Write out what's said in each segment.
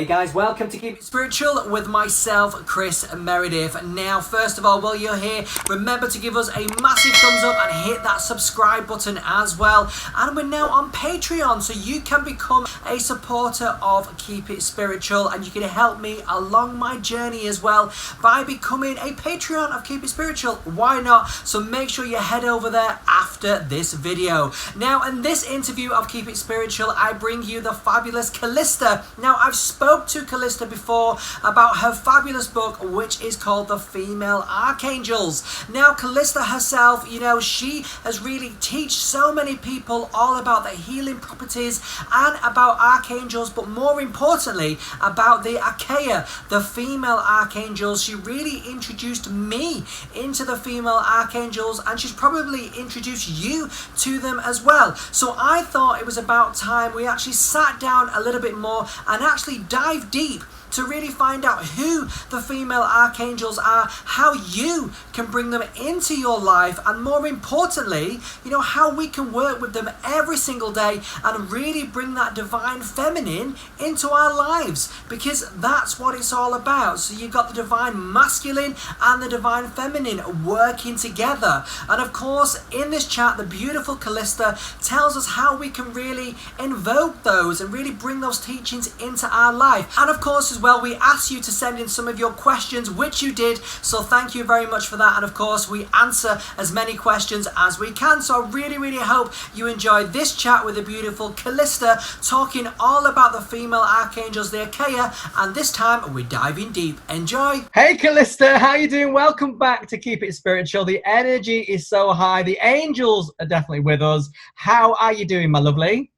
Hey guys, welcome to Keep It Spiritual with myself, Chris Meredith. Now, first of all, while you're here, remember to give us a massive thumbs up and hit that subscribe button as well. And we're now on Patreon, so you can become a supporter of Keep It Spiritual, and you can help me along my journey as well by becoming a Patreon of Keep It Spiritual. Why not? So make sure you head over there after this video. Now, in this interview of Keep It Spiritual, I bring you the fabulous Calista. Now, I've spoke to Calista before about her fabulous book, which is called The Female Archangels. Now, Calista herself, she has really teach so many people all about the healing properties and about archangels, but more importantly, about the Archaea, the female archangels. She really introduced me into the female archangels, and she's probably introduced you to them as well. So I thought it was about time we actually sat down a little bit more and actually dive deep to really find out who the female archangels are, how you can bring them into your life, and more importantly, how we can work with them every single day and really bring that divine feminine into our lives, because that's what it's all about. So you've got the divine masculine and the divine feminine working together. And of course, in this chat, the beautiful Calista tells us how we can really invoke those and really bring those teachings into our life. And of course, as well, we asked you to send in some of your questions, which you did, so thank you very much for that. And of course, we answer as many questions as we can. So I really hope you enjoyed this chat with the beautiful Calista, talking all about the female archangels, the Archaea, and this time we're diving deep. Enjoy. Hey Calista, how you doing? Welcome back to Keep It Spiritual. The energy is so high. The angels are definitely with us. How are you doing, my lovely?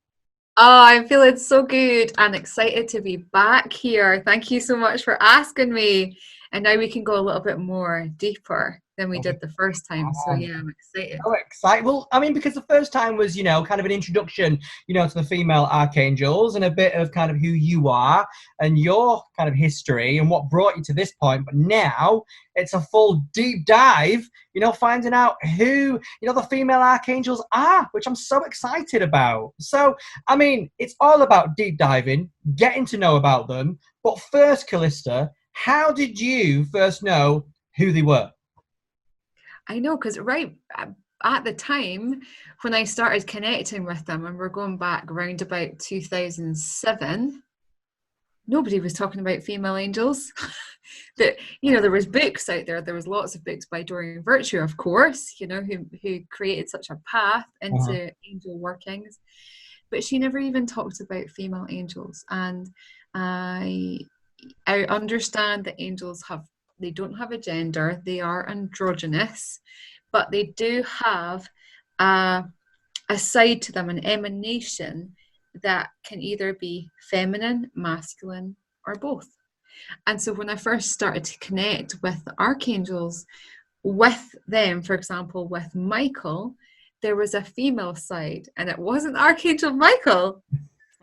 Oh, I'm feeling so good and excited to be back here. Thank you so much for asking me. And now we can go a little bit more deeper than we did the first time. So yeah, I'm excited. Oh, excited. Well, I mean, because the first time was, kind of an introduction, to the female archangels and a bit of kind of who you are and your kind of history and what brought you to this point. But now it's a full deep dive, finding out who, the female archangels are, which I'm so excited about. So, I mean, it's all about deep diving, getting to know about them. But first, Calista, how did you first know who they were? I know, because right at the time when I started connecting with them, and we're going back around about 2007, nobody was talking about female angels. That there was books out there. There was lots of books by Doreen Virtue, of course, who created such a path into angel workings, but she never even talked about female angels. And I understand that angels they don't have a gender. They are androgynous, but they do have a side to them, an emanation that can either be feminine, masculine, or both. And so when I first started to connect with the archangels, with them, for example, with Michael, there was a female side, and it wasn't Archangel Michael.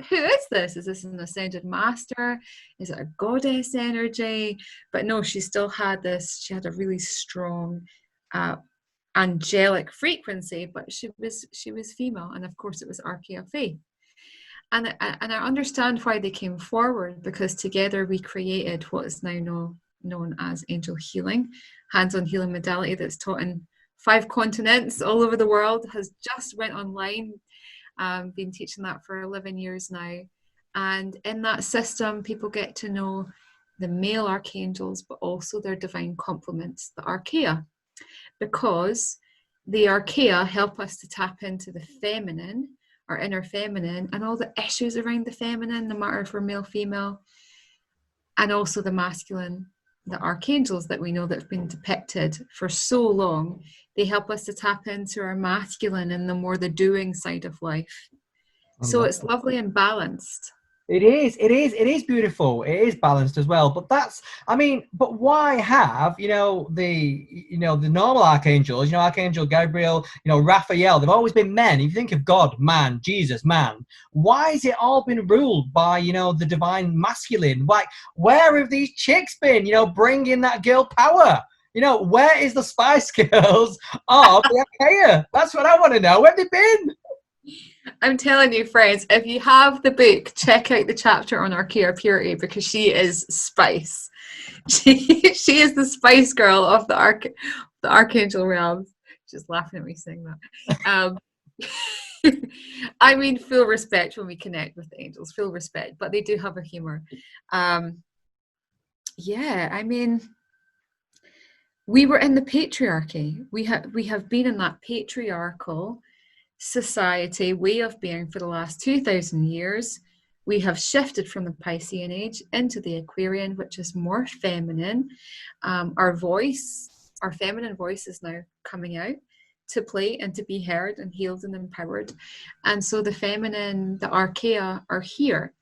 Who is this? Is this an ascended master? Is it a goddess energy? But no, she still had this. She had a really strong angelic frequency, but she was female, and of course it was Archaea faith. And I understand why they came forward, because together we created what is now known as angel healing, hands-on healing modality that's taught in 5 continents all over the world. Has just went online. Been teaching that for 11 years now, and in that system people get to know the male archangels, but also their divine complements, the Archaea, because the Archaea help us to tap into the feminine, our inner feminine, and all the issues around the feminine, no matter if we're male, female, and also the masculine, the archangels that we know that have been depicted for so long. They help us to tap into our masculine and the doing side of life. So it's lovely and balanced. It is beautiful. It is balanced as well. But but why have, the normal archangels, Archangel Gabriel, Raphael, they've always been men. If you think of God, man, Jesus, man, why has it all been ruled by, the divine masculine? Like, where have these chicks been, bringing that girl power? Where is the Spice Girls of the Archaea? That's what I want to know. Where have they been? I'm telling you, friends, if you have the book, check out the chapter on Archaea purity, because she is spice. She is the spice girl of the Archangel realms. Just laughing at me saying that. I mean, full respect when we connect with the angels, full respect, but they do have a humor. Yeah, I mean, we were in the patriarchy. We have been in that patriarchal society way of being for the last 2,000 years. We have shifted from the Piscean age into the Aquarian, which is more feminine. Our feminine voice is now coming out to play and to be heard and healed and empowered. And so the feminine, the Archaea, are here.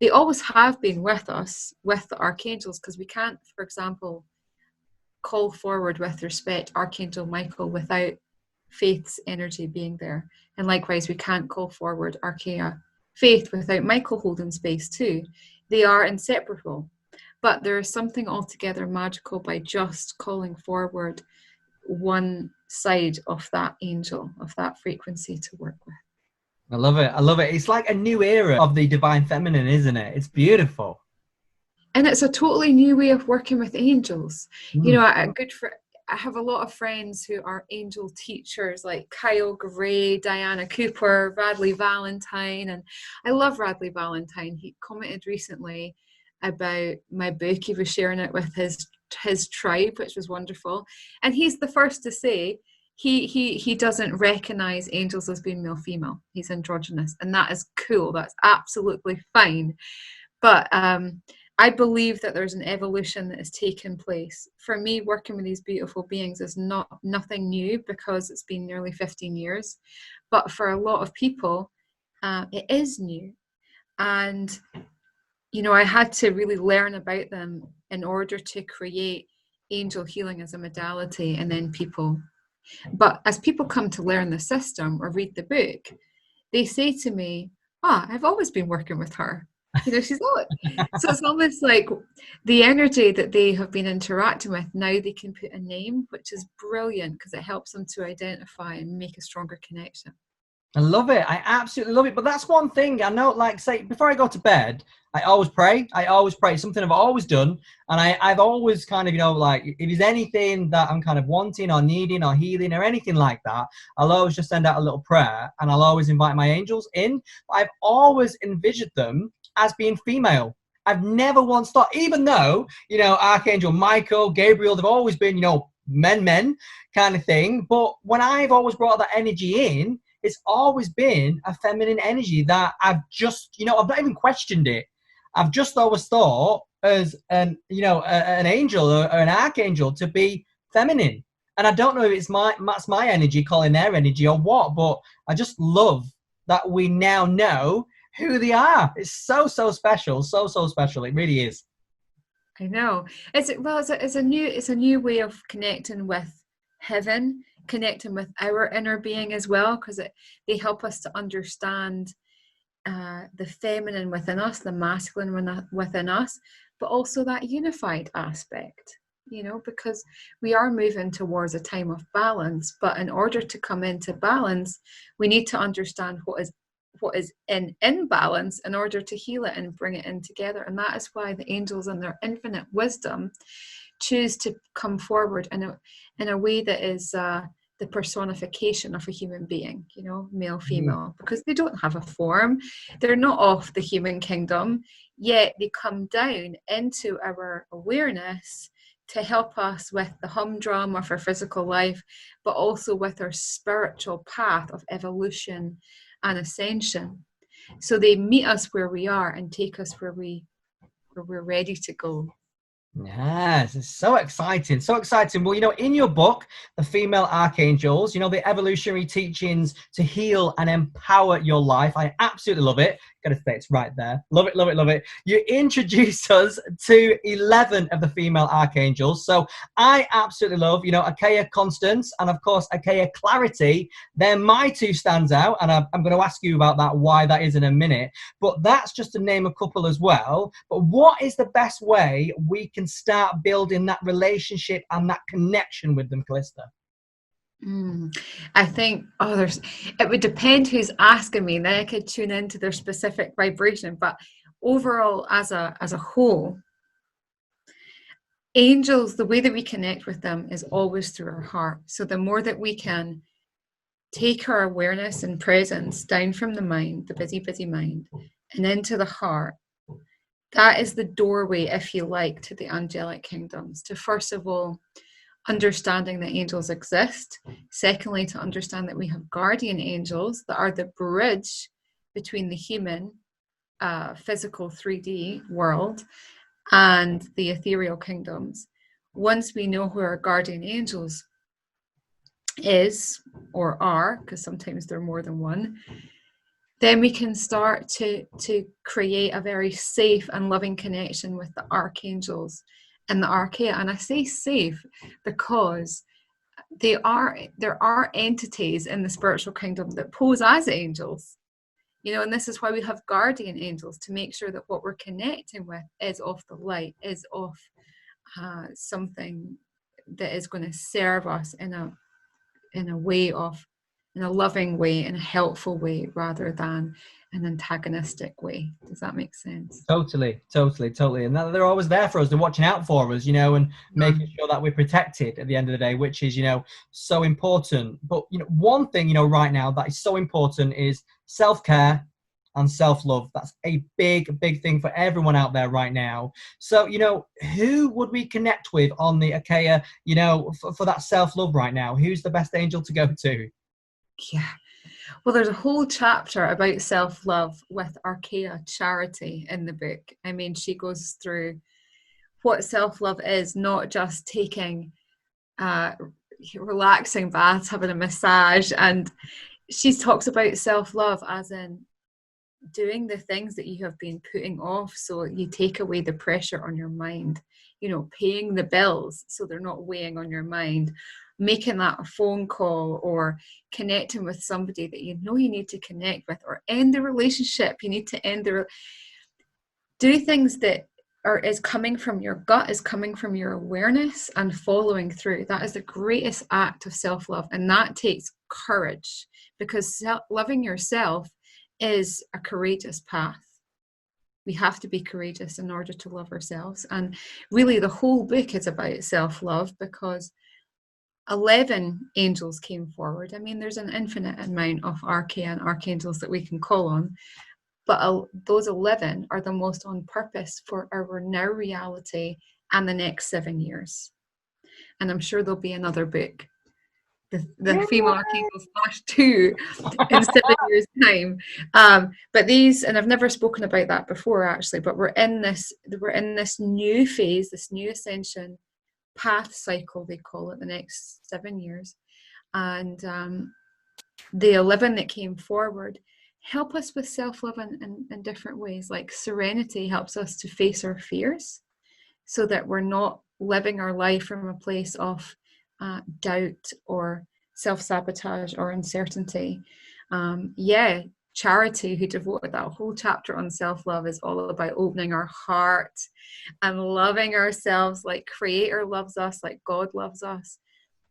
They always have been with us, with the archangels, because we can't, for example, call forward with respect Archangel Michael without Faith's energy being there. And likewise, we can't call forward Archaea Faith without Michael holding space too. They are inseparable. But there is something altogether magical by just calling forward one side of that angel, of that frequency to work with. I love it. I love it. It's like a new era of the divine feminine, isn't it? It's beautiful. And it's a totally new way of working with angels. You know, I have a lot of friends who are angel teachers, like Kyle Gray, Diana Cooper, Radley Valentine. And I love Radley Valentine. He commented recently about my book. He was sharing it with his tribe, which was wonderful. And he's the first to say he doesn't recognize angels as being male female. He's androgynous, and that is cool. That's absolutely fine. But I believe that there's an evolution that has taken place. For me, working with these beautiful beings is nothing new, because it's been nearly 15 years. But for a lot of people, it is new. And, you know, I had to really learn about them in order to create angel healing as a modality. And then but as people come to learn the system or read the book, they say to me, I've always been working with her. You know, she's not. So it's almost like the energy that they have been interacting with, now they can put a name, which is brilliant, because it helps them to identify and make a stronger connection. I love it. I absolutely love it. But that's one thing I know, like, say, before I go to bed, I always pray. It's something I've always done. And I've always kind of, you know, like, if there's anything that I'm kind of wanting or needing or healing or anything like that, I'll always just send out a little prayer, and I'll always invite my angels in. But I've always envisioned them as being female. I've never once thought, even though, you know, Archangel Michael, Gabriel, they've always been, you know, men kind of thing. But when I've always brought that energy in, it's always been a feminine energy that I've just, you know, I've not even questioned it. I've just always thought as an angel or an archangel to be feminine. And I don't know if it's that's my energy calling their energy or what, but I just love that we now know who they are. It's so special, so special. It really is. I know. It's a new way of connecting with heaven, connecting with our inner being as well, because they help us to understand the feminine within us, the masculine within us, but also that unified aspect, you know, because we are moving towards a time of balance. But in order to come into balance, we need to understand what is in imbalance in order to heal it and bring it in together. And that is why the angels in their infinite wisdom choose to come forward in a way that is the personification of a human being, you know, male, female, because they don't have a form. They're not of the human kingdom, yet they come down into our awareness to help us with the humdrum of our physical life, but also with our spiritual path of evolution and ascension. So they meet us where we are and take us where we're ready to go. Yes, it's so exciting, so exciting. Well, you know, in your book, The Female Archangels, you know, the evolutionary teachings to heal and empower your life. I absolutely love it. Gotta say, it's right there. Love it, love it, love it. You introduced us to 11 of the female archangels. So I absolutely love, you know, Archaea Constance and, of course, Archaea Clarity. They're my two stands out, and I'm going to ask you about that, why that is in a minute. But that's just to name a couple as well. But what is the best way we can start building that relationship and that connection with them, Calista? I think, it would depend who's asking me, then I could tune into their specific vibration. But overall, as a whole, angels, the way that we connect with them is always through our heart. So the more that we can take our awareness and presence down from the mind, the busy, busy mind, and into the heart, that is the doorway, if you like, to the angelic kingdoms. To first of all, understanding that angels exist. Secondly, to understand that we have guardian angels that are the bridge between the human, physical 3D world and the ethereal kingdoms. Once we know who our guardian angels is or are, because sometimes they're more than one, then we can start to create a very safe and loving connection with the archangels and the Archaea. And I say safe because there are entities in the spiritual kingdom that pose as angels, and this is why we have guardian angels, to make sure that what we're connecting with is of the light, is of something that is going to serve us in a loving way, in a helpful way, rather than an antagonistic way. Does that make sense? Totally. And they're always there for us. They're watching out for us, and making sure that we're protected at the end of the day, which is, so important. But, one thing, right now that is so important is self-care and self-love. That's a big, big thing for everyone out there right now. So, who would we connect with on the Archaea, for that self-love right now? Who's the best angel to go to? Yeah. Well, there's a whole chapter about self-love with Archeia Charity in the book. I mean, she goes through what self-love is, not just taking relaxing baths, having a massage. And she talks about self-love as in doing the things that you have been putting off, so you take away the pressure on your mind, paying the bills so they're not weighing on your mind, making that a phone call, or connecting with somebody that you need to connect with, or end the relationship. You need to do things that is coming from your gut, is coming from your awareness, and following through. That is the greatest act of self-love, and that takes courage, because loving yourself is a courageous path. We have to be courageous in order to love ourselves. And really the whole book is about self-love, because 11 angels came forward. I mean, there's an infinite amount of Archaea and archangels that we can call on, but those 11 are the most on purpose for our now reality and the next 7 years. And I'm sure there'll be another book, the Female Archangels /2 in 7 years' time. But these, and I've never spoken about that before actually, but we're in this new phase, this new ascension path cycle, they call it, the next 7 years. And the 11 that came forward help us with self-love in different ways. Like serenity helps us to face our fears, so that we're not living our life from a place of doubt or self-sabotage or uncertainty. Charity, who devoted that whole chapter on self-love, is all about opening our heart and loving ourselves like Creator loves us, like God loves us.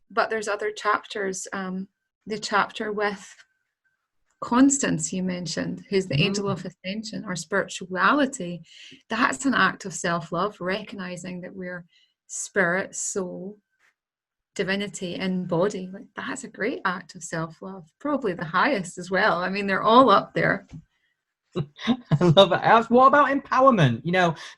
But there's other chapters, the chapter with Constance, you mentioned, who's the angel of ascension or spirituality. That's an act of self-love, recognizing that we're spirit, soul, divinity in body. Like, that's a great act of self-love, probably the highest as well. I mean, they're all up there. I love it. What about empowerment?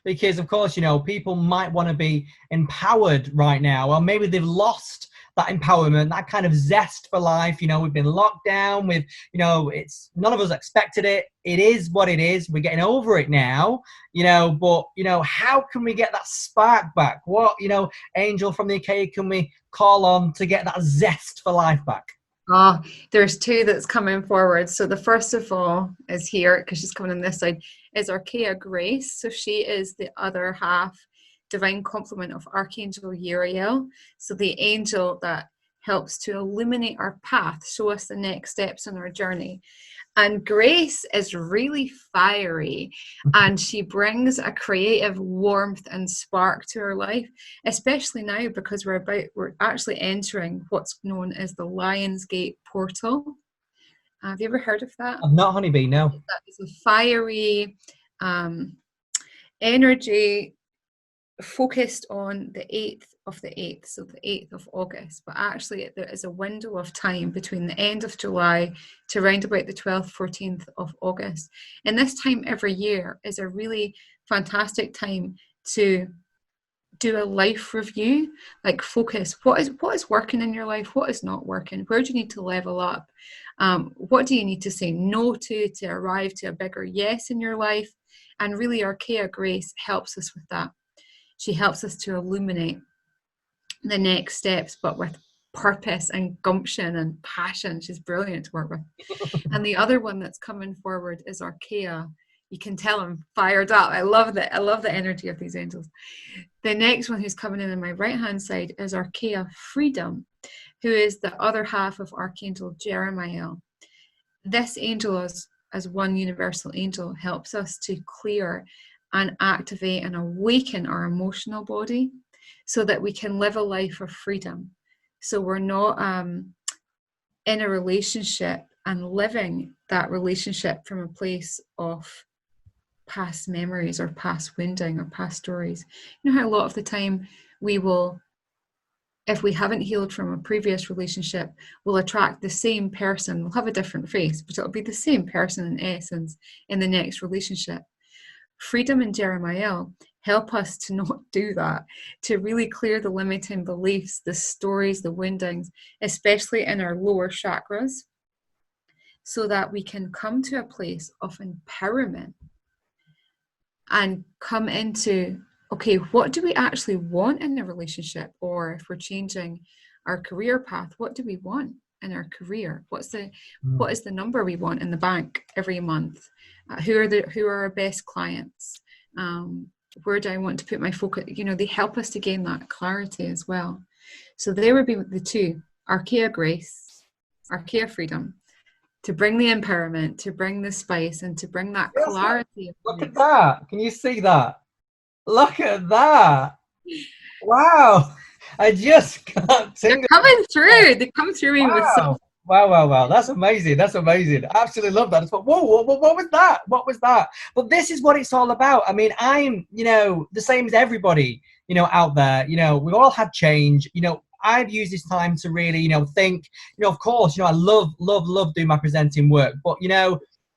Because of course, people might want to be empowered right now, or maybe they've lost that empowerment, that kind of zest for life. We've been locked down with, it's none of us expected it. It is what it is. We're getting over it now, but, how can we get that spark back? What, angel from the Archaea can we call on to get that zest for life back? Oh, there's two that's coming forward. So the first of all is here, because she's coming on this side, is Archaea Grace. So she is the other half divine complement of Archangel Uriel. So the angel that helps to illuminate our path, show us the next steps in our journey. And Grace is really fiery, and she brings a creative warmth and spark to her life, especially now because we're actually entering what's known as the Lionsgate portal. Have you ever heard of that? I've not, Honeybee, no. That is a fiery energy focused on the 8th of the 8th, so the 8th of August, but actually there is a window of time between the end of July to around about the 12th, 14th of August. And this time every year is a really fantastic time to do a life review, like focus what is working in your life, what is not working, where do you need to level up, what do you need to say no to arrive to a bigger yes in your life. And really Archaea Grace helps us with that. She helps us to illuminate the next steps, but with purpose and gumption and passion. She's brilliant to work with. And the other one that's coming forward is Archaea. You can tell I'm fired up. I love that. I love the energy of these angels. The next one who's coming in on my right-hand side is Archaea Freedom, who is the other half of Archangel Raphael. This angel, as one universal angel, helps us to clear and activate and awaken our emotional body so that we can live a life of freedom. So we're not in a relationship and living that relationship from a place of past memories or past wounding or past stories. You know how a lot of the time we will, if we haven't healed from a previous relationship, we'll attract the same person. We'll have a different face, but it'll be the same person in essence in the next relationship. Freedom and Jeremiah help us to not do that, to really clear the limiting beliefs, the stories, the woundings, especially in our lower chakras, so that we can come to a place of empowerment and come into, okay, what do we actually want in a relationship? Or if we're changing our career path, what do we want in our career? What is the number we want in the bank every month? Who are our best clients? Where do I want to put my focus? You know, they help us to gain that clarity as well. So there would be the two: Archaea Grace, Archaea Freedom, to bring the empowerment, to bring the spice, and to bring that clarity. Look at that. Can you see that? Look at that. Wow. I just got They're coming through. They come through me with some. Wow. That's amazing. That's amazing. I absolutely love that. I thought, whoa, what was that? What was that? But this is what it's all about. I mean, I'm, the same as everybody, out there. We've all had change. I've used this time to really, think, of course, I love doing my presenting work. But,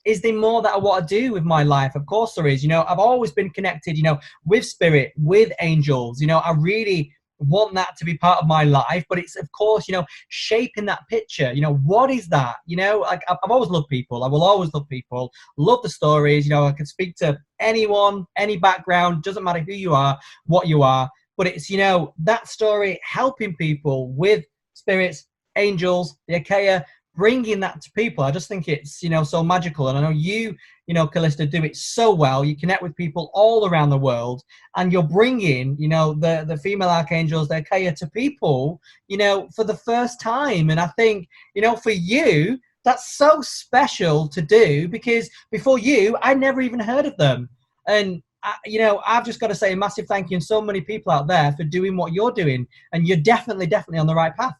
is there more that I want to do with my life? Of course there is. I've always been connected, with spirit, with angels. I really want that to be part of my life, but it's, of course, shaping that picture. What is that? Like I've always loved people. I will always love people, love the stories. I can speak to anyone, any background, doesn't matter who you are, what you are, but it's, that story helping people with spirits, angels, the Archaea, bringing that to people. I just think it's, so magical. And I know you, Calista, do it so well. You connect with people all around the world, and you're bringing, the female archangels, the Archaea, to people, for the first time. And I think, for you, that's so special to do, because before you, I never even heard of them. And I've just got to say a massive thank you, and so many people out there, for doing what you're doing. And you're definitely on the right path.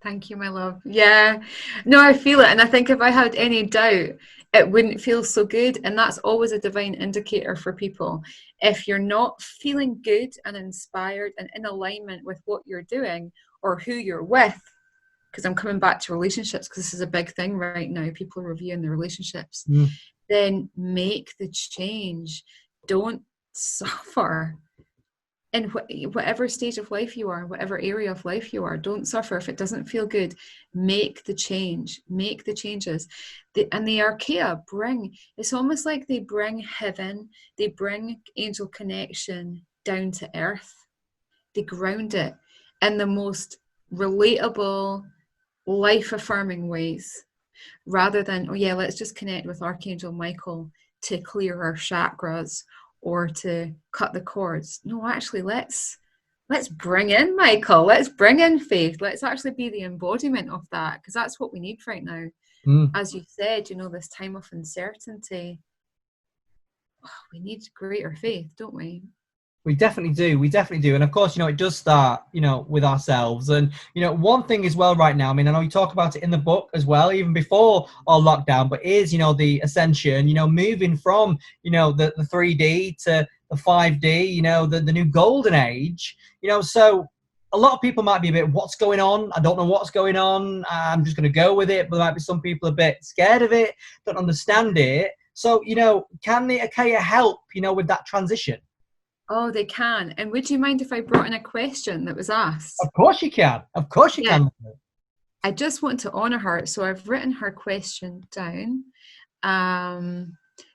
Thank you, my love. Yeah, no, I feel it. And I think if I had any doubt, it wouldn't feel so good. And that's always a divine indicator for people. If you're not feeling good and inspired and in alignment with what you're doing or who you're with, because I'm coming back to relationships, because this is a big thing right now, people are reviewing their relationships, then make the change. Don't suffer. In whatever stage of life you are, whatever area of life you are, don't suffer. If it doesn't feel good, make the change, make the changes. And the Archaea it's almost like they bring heaven, they bring angel connection down to earth. They ground it in the most relatable, life-affirming ways, rather than, let's just connect with Archangel Michael to clear our chakras or to cut the cords. No, actually, let's bring in Michael. Let's bring in faith. Let's actually be the embodiment of that, because that's what we need right now. as you said, you know, this time of uncertainty, we need greater faith, don't we? We definitely do. We definitely do. And of course, you know, it does start, you know, with ourselves. And, you know, one thing as well right now, I mean, I know you talk about it in the book as well, even before our lockdown, but is, you know, the ascension, you know, moving from, you know, the 3D to the 5D, you know, the new golden age, you know, so a lot of people might be a bit, what's going on? I don't know what's going on. I'm just going to go with it. But there might be some people a bit scared of it, don't understand it. So, you know, can the Archaea help, you know, with that transition? Oh, they can. And would you mind if I brought in a question that was asked? Of course you can. Of course you can. I just want to honor her. So I've written her question down.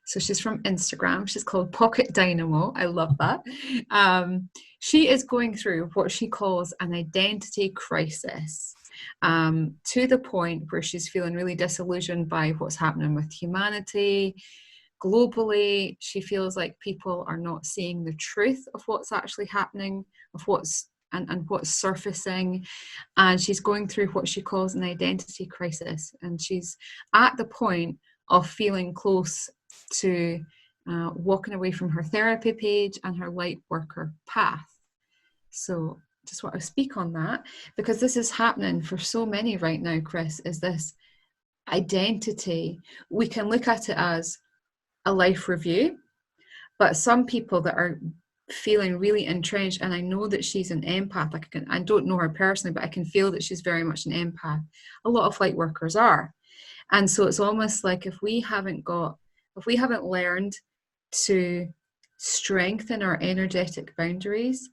So she's from Instagram. She's called Pocket Dynamo. I love that. She is going through what she calls an identity crisis, to the point where she's feeling really disillusioned by what's happening with humanity. Globally, she feels like people are not seeing the truth of what's actually happening, of what's and what's surfacing, and she's going through what she calls an identity crisis, and she's at the point of feeling close to walking away from her therapy page and her light worker path. So just want to speak on that, because this is happening for so many right now, Chris, is this identity. We can look at it as a life review, but some people that are feeling really entrenched, and I know that she's an empath, I don't know her personally, but I can feel that she's very much an empath. A lot of light workers are. And so it's almost like if we haven't learned to strengthen our energetic boundaries,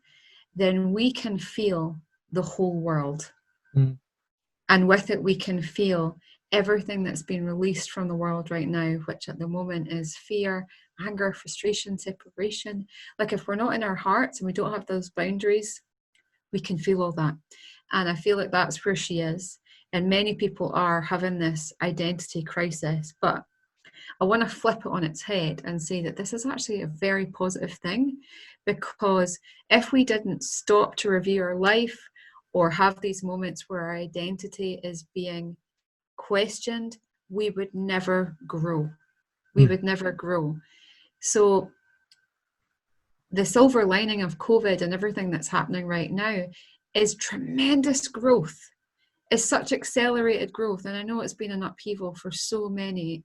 then we can feel the whole world. And with it, we can feel everything that's been released from the world right now, which at the moment is fear, anger, frustration, separation. Like if we're not in our hearts and we don't have those boundaries, we can feel all that. And I feel like that's where she is. And many people are having this identity crisis. But I want to flip it on its head and say that this is actually a very positive thing, because if we didn't stop to review our life or have these moments where our identity is being questioned, we would never grow. We would never grow. So the silver lining of COVID and everything that's happening right now is tremendous growth. It's such accelerated growth. And I know it's been an upheaval for so many,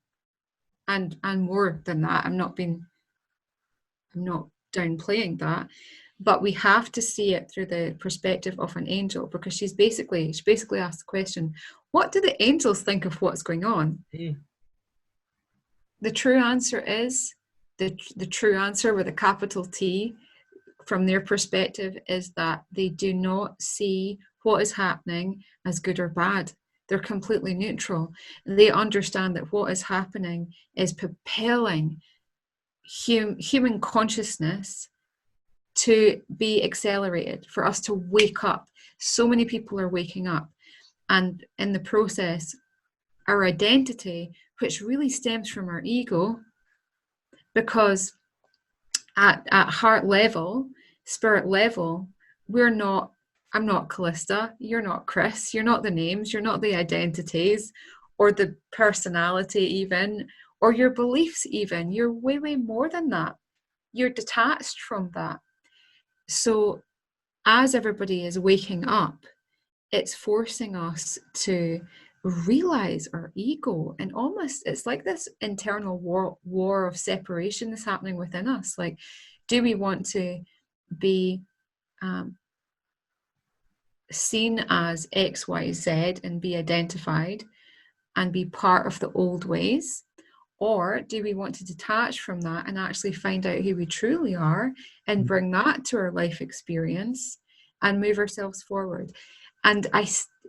and more than that. I'm not downplaying that, but we have to see it through the perspective of an angel, because she basically asked the question, what do the angels think of what's going on? The true answer is, the true answer with a capital T from their perspective is that they do not see what is happening as good or bad. They're completely neutral. They understand that what is happening is propelling human consciousness to be accelerated, for us to wake up. So many people are waking up, and in the process, our identity, which really stems from our ego, because at heart level, spirit level, I'm not Calista, you're not Chris, you're not the names, you're not the identities or the personality even, or your beliefs even. You're way, way more than that. You're detached from that. So as everybody is waking up, it's forcing us to realize our ego, and almost it's like this internal war of separation is happening within us. Like, do we want to be seen as X, Y, Z and be identified and be part of the old ways? Or do we want to detach from that and actually find out who we truly are and bring that to our life experience and move ourselves forward? And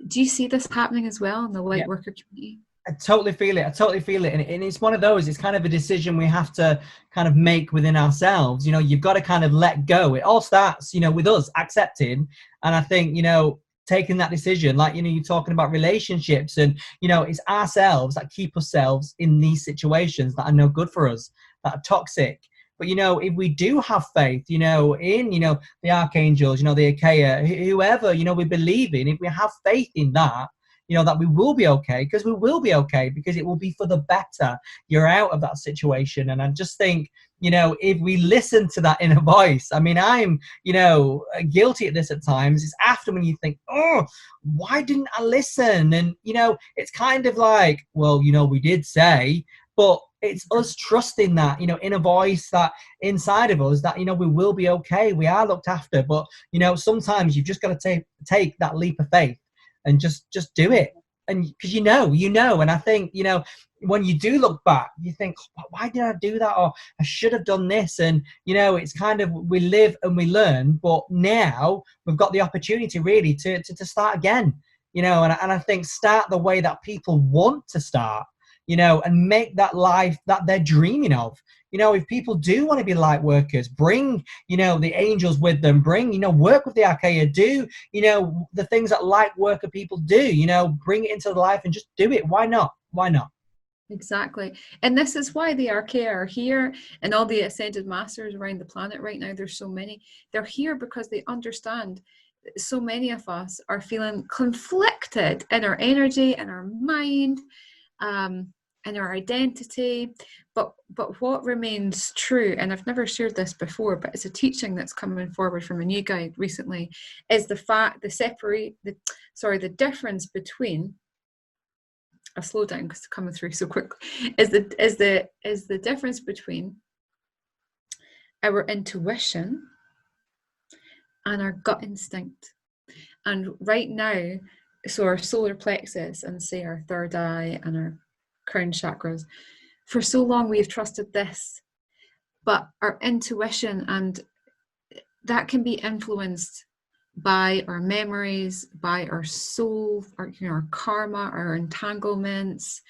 do you see this happening as well in the light worker community? I totally feel it. And it's one of those, it's kind of a decision we have to kind of make within ourselves. You know, you've got to kind of let go. It all starts, you know, with us accepting. And I think, you know, taking that decision, like, you know, you're talking about relationships, and, you know, it's ourselves that keep ourselves in these situations that are no good for us, that are toxic. But, you know, if we do have faith, you know, in, you know, the archangels, you know, the Archeia, whoever, you know, we believe in, if we have faith in that, you know, that we will be okay, because we will be okay, because it will be for the better. You're out of that situation. And I just think, you know, if we listen to that inner voice, I mean, I'm, you know, guilty at this at times. It's after when you think, oh, why didn't I listen? And, you know, it's kind of like, well, you know, we did say, but it's us trusting that, you know, inner voice that inside of us, that, you know, we will be okay. We are looked after. But, you know, sometimes you've just got to take that leap of faith and just do it. And because you know, and I think, you know, when you do look back, you think, why did I do that? Or I should have done this. And, you know, it's kind of, we live and we learn, but now we've got the opportunity really to start again, you know, and I think start the way that people want to start, you know, and make that life that they're dreaming of. You know, if people do want to be light workers, bring, you know, the angels with them, bring, you know, work with the Archaea, do, you know, the things that light worker people do, you know, bring it into life and just do it. Why not? Why not? Exactly. And this is why the Archaea are here, and all the ascended masters around the planet right now, there's so many. They're here because they understand so many of us are feeling conflicted in our energy, in our mind, in our identity. But what remains true, and I've never shared this before, but it's a teaching that's coming forward from a new guide recently, is the difference between, I'll slow down because it's coming through so quickly, is the difference between our intuition and our gut instinct. And right now, so our solar plexus and say our third eye and our crown chakras, for so long we've trusted this, but our intuition, and that can be influenced by our memories, by our soul, our karma, our entanglements,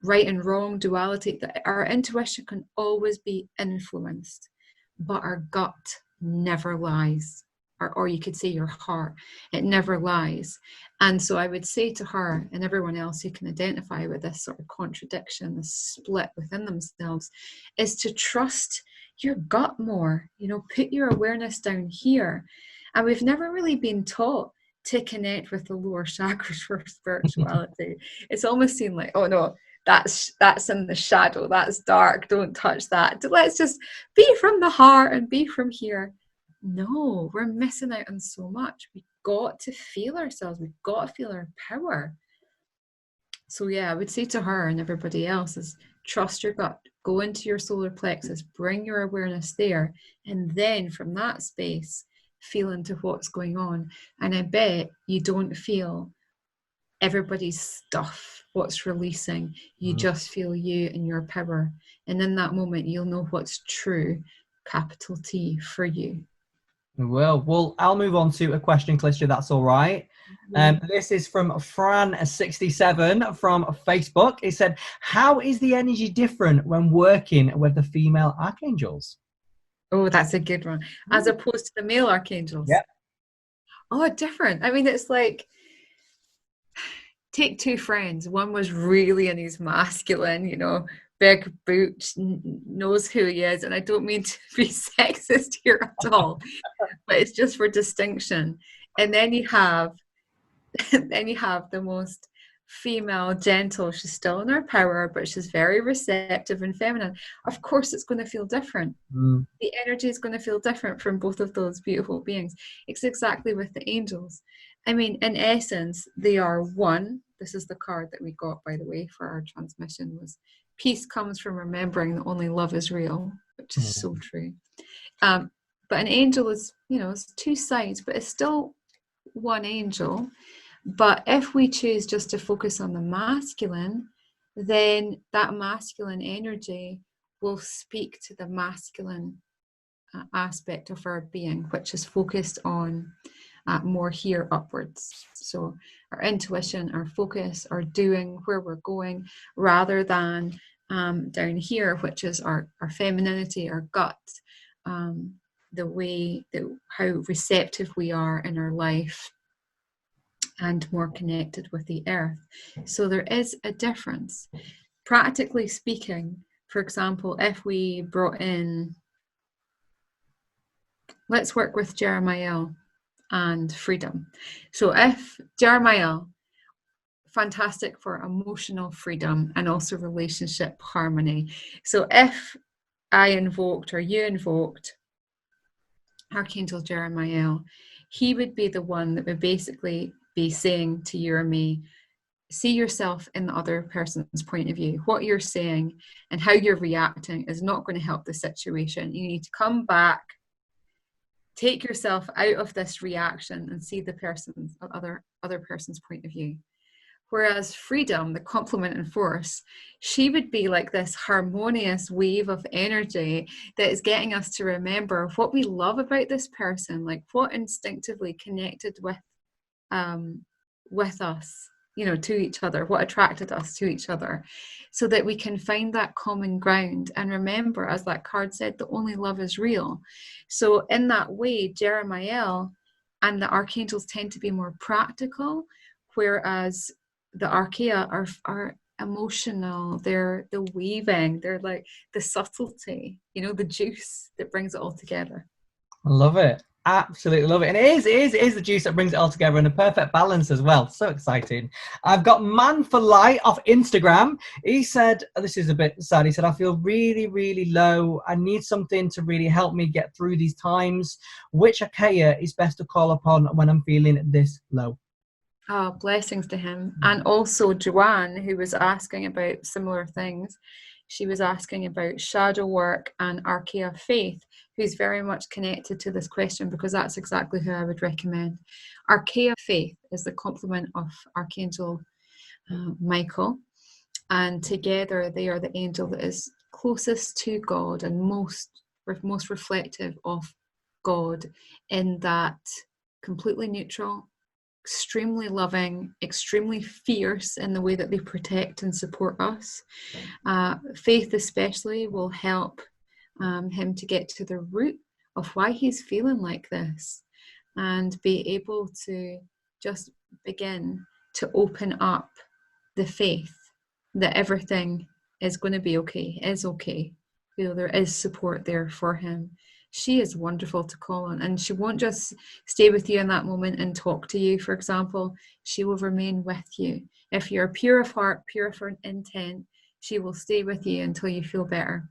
right and wrong, duality. Our intuition can always be influenced, but our gut never lies. Or you could say your heart, it never lies. And so I would say to her and everyone else who can identify with this sort of contradiction, this split within themselves, is to trust your gut more. You know, put your awareness down here. And we've never really been taught to connect with the lower chakras for spirituality. It's almost seemed like, oh no, that's in the shadow, that's dark, don't touch that. Let's just be from the heart and be from here. No, we're missing out on so much. We've got to feel ourselves. We've got to feel our power. So yeah, I would say to her and everybody else is trust your gut. Go into your solar plexus, bring your awareness there, and then from that space, feel into what's going on. And I bet you don't feel everybody's stuff, what's releasing. You just feel you and your power. And in that moment, you'll know what's true, capital T, for you. Well, I'll move on to a question, Calista, that's all right. This is from Fran67 from Facebook. It said, how is the energy different when working with the female archangels? Oh, that's a good one. As opposed to the male archangels. Yeah. Oh, different. I mean, it's like, take two friends. One was really in his masculine, you know, big boots, knows who he is. And I don't mean to be sexist here at all, but it's just for distinction. And then you have the most female, gentle. She's still in her power, but she's very receptive and feminine. Of course, it's going to feel different. The energy is going to feel different from both of those beautiful beings. It's exactly with the angels. I mean, in essence, they are one. This is the card that we got, by the way, for our transmission, was peace comes from remembering that only love is real, which is so true. But an angel is, you know, it's two sides, but it's still one angel. But if we choose just to focus on the masculine, then that masculine energy will speak to the masculine aspect of our being, which is focused on more here upwards. So our intuition, our focus, our doing, where we're going, rather than down here, which is our femininity, our gut, the way that how receptive we are in our life and more connected with the earth. So there is a difference. Practically speaking, for example, if we brought in, let's work with Jeremiah and freedom. So if Jeremiah fantastic for emotional freedom and also relationship harmony. So if I invoked or you invoked Archangel Raphael, he would be the one that would basically be saying to you or me, see yourself in the other person's point of view. What you're saying and how you're reacting is not going to help the situation. You need to come back, take yourself out of this reaction and see the other person's point of view. Whereas freedom, the complement and force, she would be like this harmonious wave of energy that is getting us to remember what we love about this person, like what instinctively connected with us, to each other, what attracted us to each other, so that we can find that common ground and remember, as that card said, that only love is real. So in that way, Jeremiah and the archangels tend to be more practical, whereas the Archaea are emotional. They're the weaving, they're like the subtlety, the juice that brings it all together. I love it. Absolutely love it. And it is the juice that brings it all together, and a perfect balance as well. So exciting. I've got Man for Light off Instagram. He said, this is a bit sad. He said, I feel really, really low. I need something to really help me get through these times. Which Archaea is best to call upon when I'm feeling this low? Oh, blessings to him. And also Joanne, who was asking about similar things. She was asking about shadow work and Archaea faith, who's very much connected to this question, because that's exactly who I would recommend. Archaea faith is the complement of Archangel Michael, and together they are the angel that is closest to God and most reflective of God, in that completely neutral, extremely loving, extremely fierce in the way that they protect and support us. Faith especially will help him to get to the root of why he's feeling like this, and be able to just begin to open up the faith that everything is going to be okay, is okay. There is support there for him. She is wonderful to call on, and she won't just stay with you in that moment and talk to you, for example. She will remain with you. If you're pure of heart, pure of intent, she will stay with you until you feel better.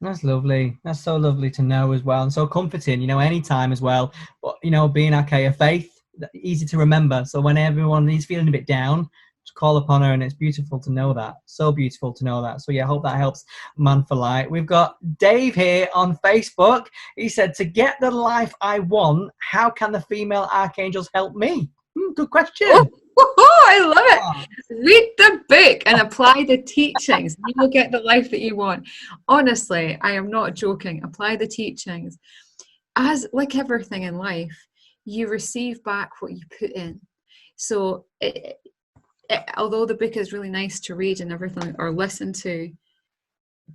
That's lovely. That's so lovely to know as well, and so comforting, anytime as well. But, being Archaea faith, easy to remember. So when everyone is feeling a bit down, just call upon her, and it's beautiful to know that. So beautiful to know that. So yeah, I hope that helps, Man for Light. We've got Dave here on Facebook. He said, to get the life I want, how can the female archangels help me? Good question. Oh, I love it. Read the book and apply the teachings. You will get the life that you want. Honestly, I am not joking. Apply the teachings. As like everything in life, you receive back what you put in. So although the book is really nice to read and everything, or listen to,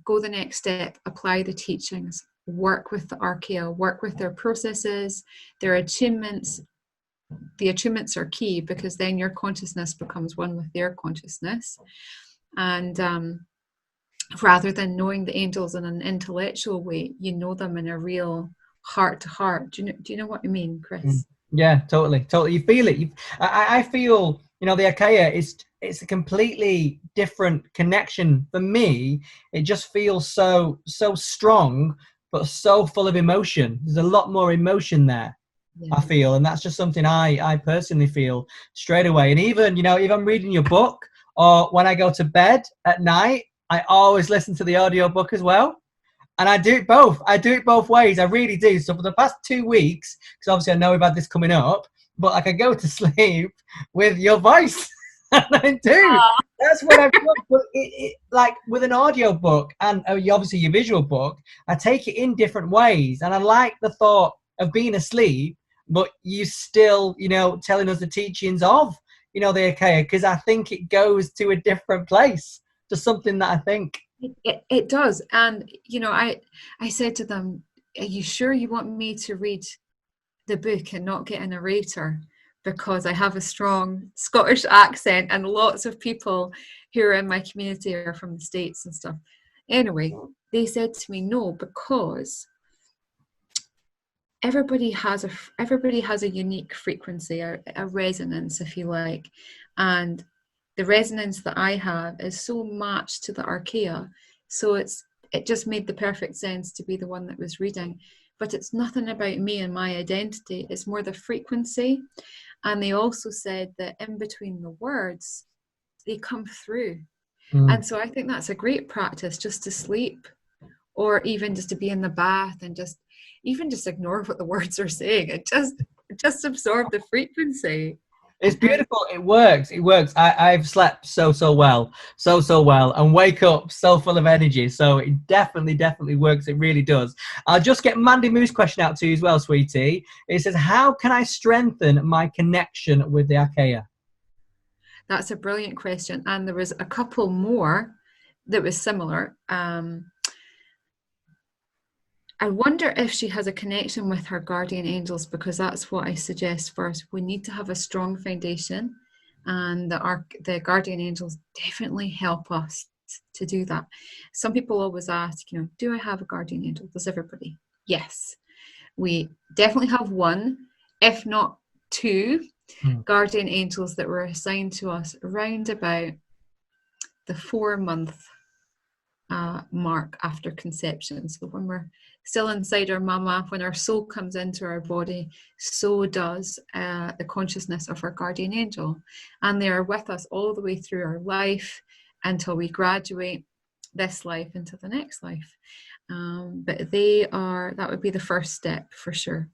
go the next step, apply the teachings, work with the Archaea, work with their processes, their attunements. The attunements are key, because then your consciousness becomes one with their consciousness. And rather than knowing the angels in an intellectual way, you know them in a real heart to heart. Do you know what I mean, Chris? Yeah, totally. You feel it. I feel, the Archaea it's a completely different connection for me. It just feels so strong, but so full of emotion. There's a lot more emotion there. Yeah. I feel, and that's just something I personally feel straight away. And even, if I'm reading your book, or when I go to bed at night, I always listen to the audio book as well. And I do it both. I do it both ways. I really do. So for the past 2 weeks, because obviously I know we've had this coming up, but I can go to sleep with your voice. And I do. Aww. That's what I've done. But like with an audio book and obviously your visual book, I take it in different ways. And I like the thought of being asleep, but you still, telling us the teachings of, the Archaea, because I think it goes to a different place. Just something that I think. It does. And, I said to them, are you sure you want me to read the book and not get a narrator? Because I have a strong Scottish accent, and lots of people who are in my community are from the States and stuff. Anyway, they said to me, no, because everybody has a unique frequency, a resonance, if you like. And the resonance that I have is so matched to the Archaea. So it just made the perfect sense to be the one that was reading. But it's nothing about me and my identity. It's more the frequency. And they also said that in between the words, they come through. And so I think that's a great practice, just to sleep, or even just to be in the bath and just ignore what the words are saying. It just absorb the frequency. It's beautiful. It works. It works. I've slept so well, so well, and wake up so full of energy. So it definitely works. It really does. I'll just get Mandy Moo's question out to you as well, sweetie. It says, how can I strengthen my connection with the Archaea? That's a brilliant question. And there was a couple more that was similar. I wonder if she has a connection with her guardian angels, because that's what I suggest first. We need to have a strong foundation, and the guardian angels definitely help us to do that. Some people always ask, do I have a guardian angel? Does everybody? Yes. We definitely have one, if not two, guardian angels that were assigned to us around about the 4-month mark after conception. So when we're still inside our mama, when our soul comes into our body, so does the consciousness of our guardian angel. And they are with us all the way through our life until we graduate this life into the next life. But that would be the first step for sure.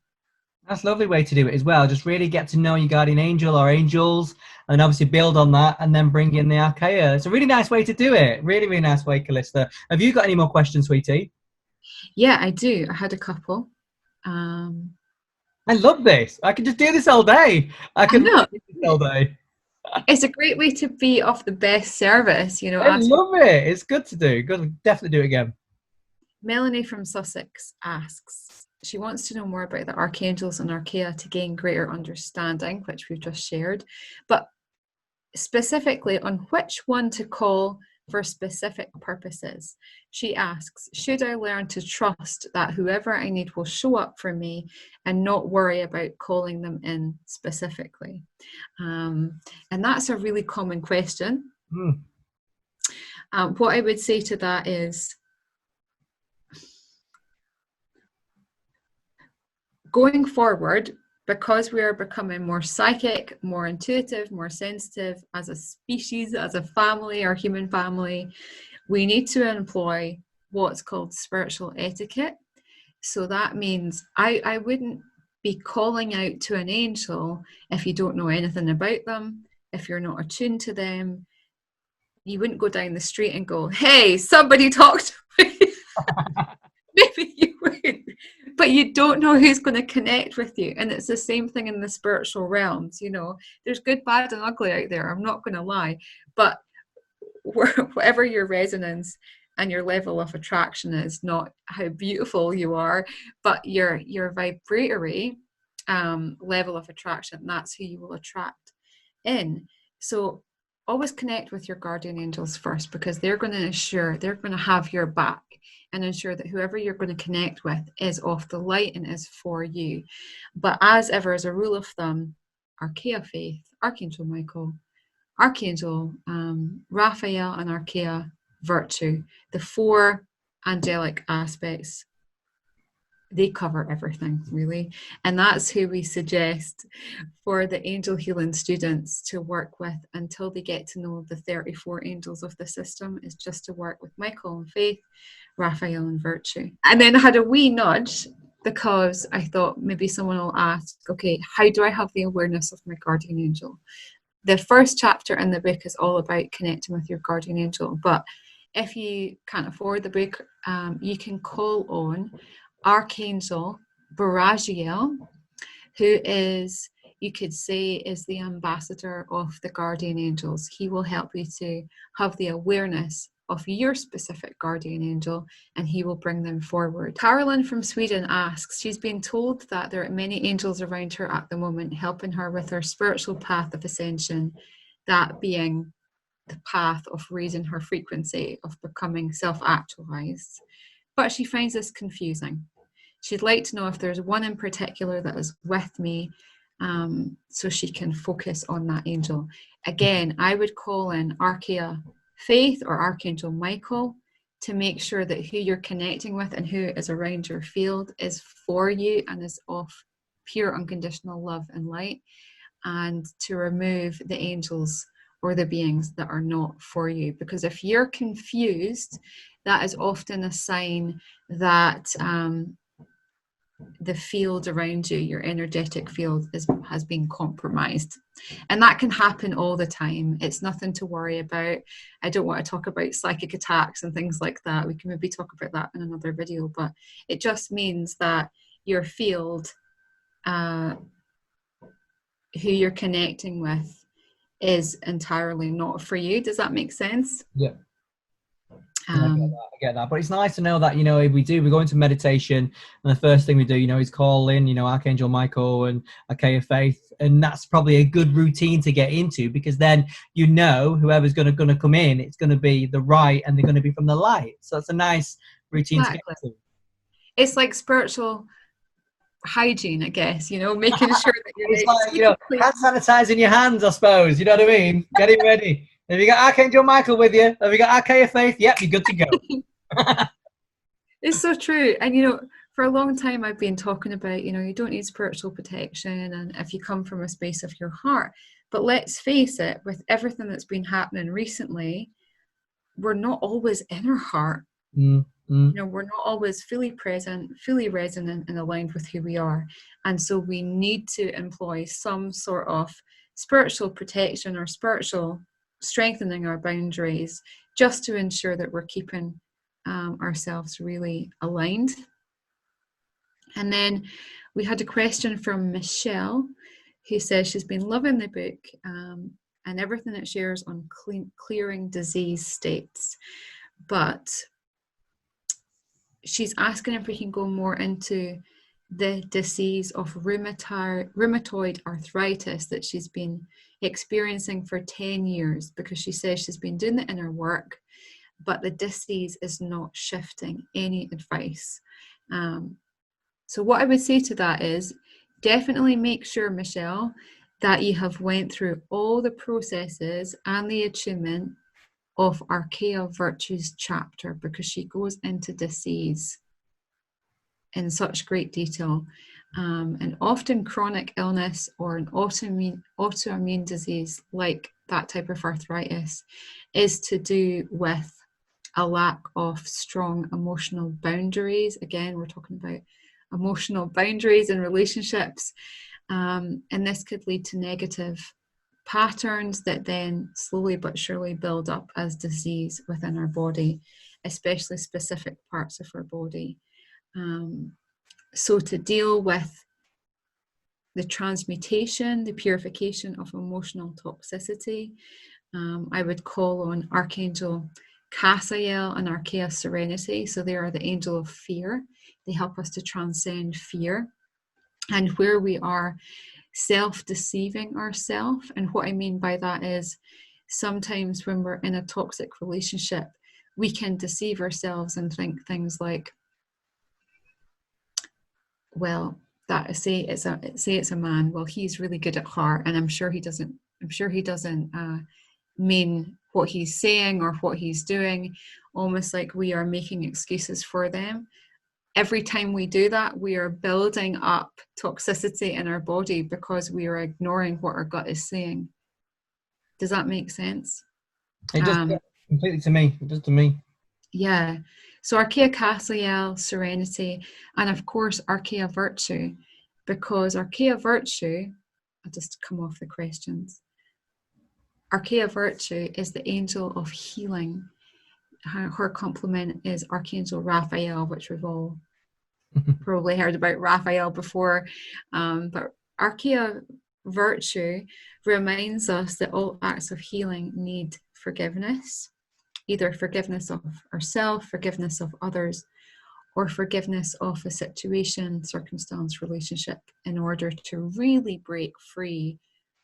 That's a lovely way to do it as well. Just really get to know your guardian angel or angels, and obviously build on that, and then bring in the Archaea. It's a really nice way to do it. Really nice way, Calista. Have you got any more questions, sweetie? Yeah, I do. I had a couple. I love this. I could just do this all day. I could do this all day. It's a great way to be of the best service, I love it. It's good to do. Good, definitely do it again. Melanie from Sussex asks, she wants to know more about the archangels and Archaea to gain greater understanding, which we've just shared, but specifically on which one to call for specific purposes. She asks, should I learn to trust that whoever I need will show up for me and not worry about calling them in specifically? And that's a really common question. What I would say to that is, going forward, because we are becoming more psychic, more intuitive, more sensitive as a species, as a family, our human family, we need to employ what's called spiritual etiquette. So that means I wouldn't be calling out to an angel if you don't know anything about them, if you're not attuned to them. You wouldn't go down the street and go, hey, somebody talk to me. Maybe you would, but you don't know who's going to connect with you. And it's the same thing in the spiritual realms. There's good, bad, and ugly out there. I'm not going to lie. But whatever your resonance and your level of attraction is, not how beautiful you are, but your vibratory level of attraction, that's who you will attract in. So always connect with your guardian angels first, because they're going to have your back and ensure that whoever you're going to connect with is of the light and is for you. But as ever, as a rule of thumb, Archaea faith, Archangel Michael, Archangel Raphael, and Archaea virtue, the 4 angelic aspects, they cover everything, really. And that's who we suggest for the angel healing students to work with until they get to know the 34 angels of the system, is just to work with Michael and Faith, Raphael and Virtue. And then I had a wee nudge, because I thought maybe someone will ask, okay, how do I have the awareness of my guardian angel? The first chapter in the book is all about connecting with your guardian angel. But if you can't afford the book, you can call on Archangel Raphael, who is, you could say, is the ambassador of the guardian angels. He will help you to have the awareness of your specific guardian angel, and he will bring them forward. Carolyn from Sweden asks, she's been told that there are many angels around her at the moment helping her with her spiritual path of ascension, that being the path of raising her frequency, of becoming self-actualized. But she finds this confusing. She'd like to know if there's one in particular that is with me so she can focus on that angel. Again, I would call in Archaea Faith or Archangel Michael to make sure that who you're connecting with and who is around your field is for you and is of pure unconditional love and light, and to remove the angels or the beings that are not for you. Because if you're confused, that is often a sign that the field around you, your energetic field, has been compromised. And that can happen all the time. It's nothing to worry about. I don't want to talk about psychic attacks and things like that. We can maybe talk about that in another video, but it just means that your field, who you're connecting with, is entirely not for you. Does that make sense? Yeah. I get that. But it's nice to know that, you know, if we go into meditation and the first thing we do, you know, is call in, you know, Archangel Michael and Archeia Faith. And that's probably a good routine to get into, because then, you know, whoever's going to come in, it's going to be the right and they're going to be from the light. So it's a nice routine to get into. It's like spiritual hygiene, I guess, you know, making sure that you're it's like, you know, hand sanitizing your hands, I suppose. You know what I mean? Getting ready. Have you got Archangel Michael with you? Have you got Archeia Faith? Yep, you're good to go. It's so true. And, you know, for a long time I've been talking about, you know, you don't need spiritual protection, and if you come from a space of your heart. But let's face it, with everything that's been happening recently, we're not always in our heart. You know, we're not always fully present, fully resonant and aligned with who we are. And so we need to employ some sort of spiritual protection or spiritual strengthening our boundaries, just to ensure that we're keeping ourselves really aligned. And then we had a question from Michelle, who says she's been loving the book and everything it shares on clearing disease states, but she's asking if we can go more into the disease of rheumatoid arthritis that she's been experiencing for 10 years, because she says she's been doing the inner work, but the disease is not shifting. Any advice? So what I would say to that is, definitely make sure, Michelle, that you have went through all the processes and the attunement of Archaea Virtues chapter, because she goes into disease in such great detail. And often chronic illness or an autoimmune disease like that type of arthritis is to do with a lack of strong emotional boundaries. Again, we're talking about emotional boundaries in relationships. And this could lead to negative patterns that then slowly but surely build up as disease within our body, especially specific parts of our body. So to deal with the transmutation, the purification of emotional toxicity, I would call on Archangel Raphael and Archaea Serenity. So they are the angel of fear. They help us to transcend fear. And where we are self-deceiving ourselves, and what I mean by that is, sometimes when we're in a toxic relationship, we can deceive ourselves and think things like, well, that say it's a man, well, he's really good at heart, and I'm sure he doesn't mean what he's saying or what he's doing, almost like we are making excuses for them. Every time we do that, we are building up toxicity in our body because we are ignoring what our gut is saying. Does that make sense? It does completely to me. It does to me. Yeah. So Archaea Raphael, Serenity, and of course Archaea Virtue, because Archaea Virtue, I'll just come off the questions. Archaea Virtue is the angel of healing. Her complement is Archangel Raphael, which we've all probably heard about Raphael before. But Archaea Virtue reminds us that all acts of healing need forgiveness, either forgiveness of ourselves, forgiveness of others, or forgiveness of a situation, circumstance, relationship, in order to really break free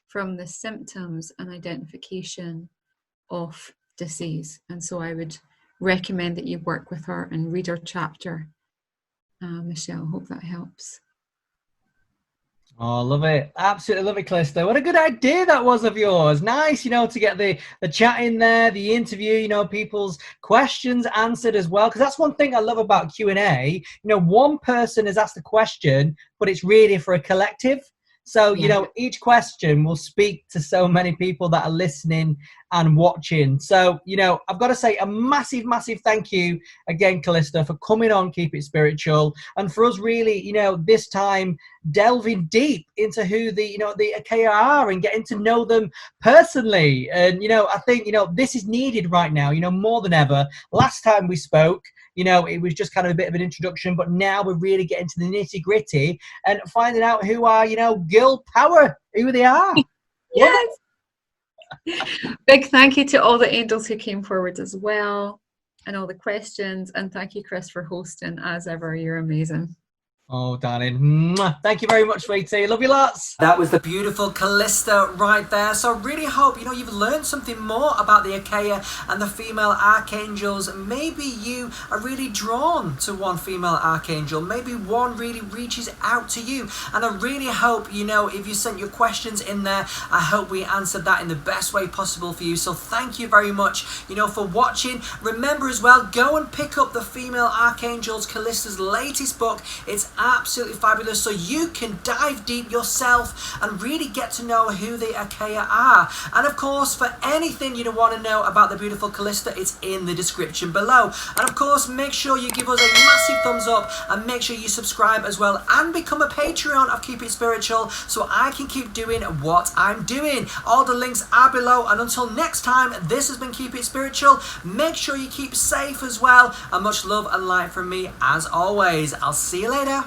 from the symptoms and identification of disease. And so I would recommend that you work with her and read her chapter. Michelle, hope that helps. Oh, love it. Absolutely love it, Calista. What a good idea that was of yours. Nice, to get the chat in there, the interview, people's questions answered as well. Because that's one thing I love about Q&A. One person has asked a question, but it's really for a collective. So, Yeah. each question will speak to so many people that are listening and watching. So, I've got to say a massive, massive thank you again, Calista, for coming on Keep It Spiritual. And for us really, this time delving deep into who the Archaea are and getting to know them personally. And, I think, this is needed right now, more than ever. Last time we spoke, it was just kind of a bit of an introduction, but now we're really getting to the nitty gritty and finding out who are, girl power, who they are. Yes. Big thank you to all the angels who came forward as well and all the questions. And thank you, Chris, for hosting. As ever, you're amazing. Oh, darling. Mwah. Thank you very much, sweetie. Love you lots. That was the beautiful Calista right there. So I really hope, you've learned something more about the Archaea and the female archangels. Maybe you are really drawn to one female archangel. Maybe one really reaches out to you. And I really hope, if you sent your questions in there, I hope we answered that in the best way possible for you. So thank you very much, for watching. Remember as well, go and pick up the Female Archangels, Calista's latest book. It's absolutely fabulous, so you can dive deep yourself and really get to know who the Archaea are. And of course, for anything you want to know about the beautiful Calista, it's in the description below. And of course, make sure you give us a massive thumbs up and make sure you subscribe as well and become a Patreon of Keep It Spiritual so I can keep doing what I'm doing. All the links are below, and until next time, this has been Keep It Spiritual. Make sure you keep safe as well, and much love and light from me as always. I'll see you later.